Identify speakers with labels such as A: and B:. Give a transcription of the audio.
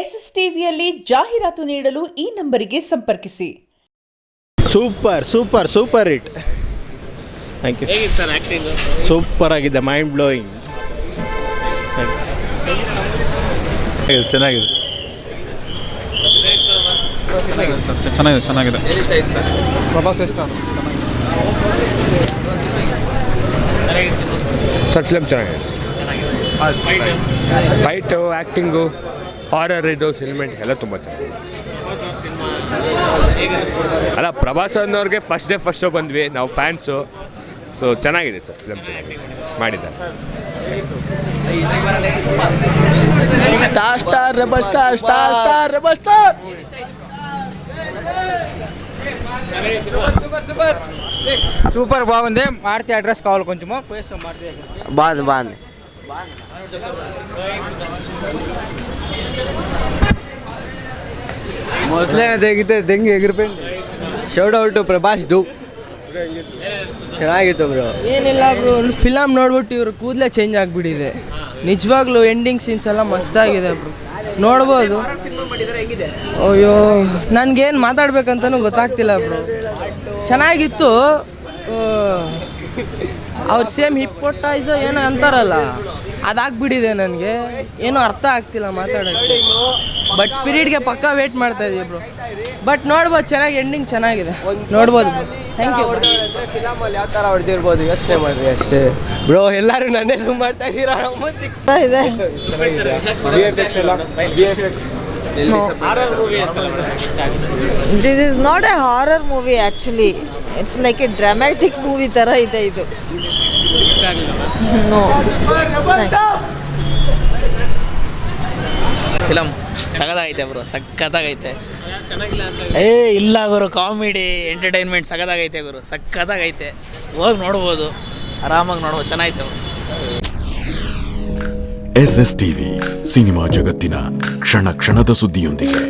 A: S S ಟಿವಿಯಲ್ಲಿ ಜಾಹೀರಾತು ನೀಡಲು ಈ ನಂಬರಿಗೆ ಸಂಪರ್ಕಿಸಿ.
B: Super hit. Thank you.
C: ಹೇಗಿದೆ ಸರ್ ಆ್ಯಕ್ಟಿಂಗು?
B: ಸೂಪರ್ ಆಗಿದೆ, ಮೈಂಡ್ ಬ್ಲೋಯಿಂಗ್.
D: ಚೆನ್ನಾಗಿದೆ ಸರ್, ಚೆನ್ನಾಗಿದೆ. ಪ್ರಭಾಸ್ ಎಷ್ಟು
E: ಸರ್ ಫಿಲಮ್ ಚೆನ್ನಾಗಿದೆ. ಫೈಟು, ಆ್ಯಕ್ಟಿಂಗು, ಹಾರರ್, ಇದು ಸಿನಿಮೆಂಟ್ ಎಲ್ಲ ತುಂಬ ಚೆನ್ನಾಗಿದೆ. ಅಲ್ಲ, ಪ್ರಭಾಸ್ ಅನ್ನೋರಿಗೆ ಫಸ್ಟ್ ಶೋ ಬಂದ್ವಿ ನಾವು, ಫ್ಯಾನ್ಸು. ಸೊ ಚೆನ್ನಾಗಿದೆ ಸರ್, ಫಿಲಮ್ ಚೆನ್ನಾಗಿದೆ ಮಾಡಿದ್ದಾರೆ.
F: సూపర్ బాగుంది. మారుతి అడ్రస్ కావాలి కొంచెం పోయిస్తాం. మారుతి బాగుంది. ಮೊದಲೇನೆ ತೆಗಿತೆ ದೆಂಗಿ ಎಗಿರ್ಪೇಂಡಿ. ಶೌಟ್ ಔಟ್ ಪ್ರಭಾಸ್ ಡು. ಚೆನ್ನಾಗಿತ್ತು ಬ್ರೋ.
G: ಏನಿಲ್ಲ ಬ್ರೋ, ಫಿಲಮ್ ನೋಡ್ಬಿಟ್ಟು ಇವ್ರ ಕೂದಲೇ ಚೇಂಜ್ ಆಗಿಬಿಟ್ಟಿದೆ. ನಿಜವಾಗ್ಲೂ ಎಂಡಿಂಗ್ ಸೀನ್ಸ್ ಎಲ್ಲ ಮಸ್ತಾಗಿದೆ ಬ್ರೋ, ನೋಡ್ಬೋದು. ಅಯ್ಯೋ, ನನಗೇನು ಮಾತಾಡ್ಬೇಕಂತನೂ ಗೊತ್ತಾಗ್ತಿಲ್ಲ ಬ್ರೋ. ಚೆನ್ನಾಗಿತ್ತು. ಅವ್ರು ಸೇಮ್ ಹಿಪ್ಪೊಟೈಸ್ ಏನೋ ಅಂತಾರಲ್ಲ, ಅದಾಗ್ಬಿಟ್ಟಿದೆ. ನನಗೆ ಏನೂ ಅರ್ಥ ಆಗ್ತಿಲ್ಲ ಮಾತಾಡೋಕ್ಕೆ. ಬಟ್ ಸ್ಪಿರಿಟ್ಗೆ ಪಕ್ಕಾ ವೇಟ್ ಮಾಡ್ತಾ ಇದೀವಿ ಬ್ರೋ. ಬಟ್ ನೋಡ್ಬೋದು, ಚೆನ್ನಾಗಿ ಎಂಡಿಂಗ್ ಚೆನ್ನಾಗಿದೆ, ನೋಡ್ಬೋದು ಬ್ರೋ. Thank you.
F: ಫಿಲಮಲ್ಲಿ ಯಾವ ಥರ ಹೊಡೆದಿರ್ಬೋದು ಯೋಚನೆ ಮಾಡಿರಿ ಅಷ್ಟೇ ಬ್ರೋ. ಎಲ್ಲರೂ ನನ್ನೇ ಸುಮ್ಮ ಮಾಡ್ತಾ ಇದ್ದೀರಾ.
H: This is not a horror movie actually. It's like a dramatic movie ತರ ಇದೆ ಇದು. No.
C: ಫಿಲಮ್ ಸಗದಾಗೈತೆ ಬ್ರೋ, ಸಕ್ಕತ್ತಾಗೈತೆ. ಇಲ್ಲ ಗುರು, ಕಾಮಿಡಿ ಎಂಟರ್ಟೈನ್ಮೆಂಟ್ ಸಗದಾಗೈತೆ ಗುರು, ಸಕ್ಕತ್ತಾಗೈತೆ. ಹೋಗಿ ನೋಡ್ಬೋದು, ಆರಾಮಾಗಿ ನೋಡ್ಬೋದು, ಚೆನ್ನಾಗೈತೆ ಅವರು.
I: ಎಸ್ಎಸ್ ಟಿವಿ, ಸಿನಿಮಾ ಜಗತ್ತಿನ ಕ್ಷಣ ಕ್ಷಣದ ಸುದ್ದಿಯೊಂದಿಗೆ.